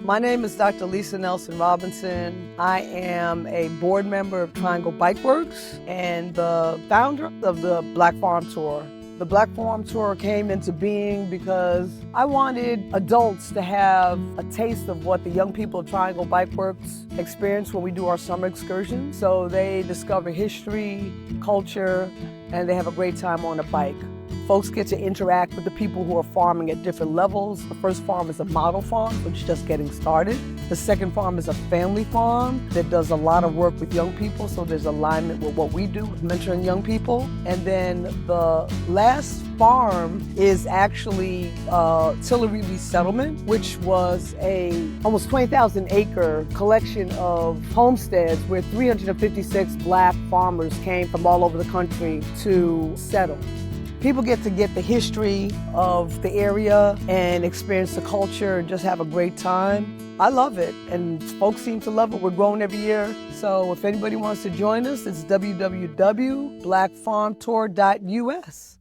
My name is Dr. Lisa Nelson Robinson. I am a board member of Triangle Bike Works and the founder of the Black Farm Tour. The Black Farm Tour came into being because I wanted adults to have a taste of what the young people of Triangle Bike Works experience when we do our summer excursions. So they discover history, culture, and they have a great time on a bike. Folks get to interact with the people who are farming at different levels. The first farm is a model farm, which is just getting started. The second farm is a family farm that does a lot of work with young people, so there's alignment with what we do with mentoring young people. And then the last farm is actually Tillery Resettlement, which was a almost 20,000 acre collection of homesteads where 356 Black farmers came from all over the country to settle. People get to get the history of the area and experience the culture and just have a great time. I love it, and folks seem to love it. We're growing every year. So if anybody wants to join us, it's www.blackfarmtour.us.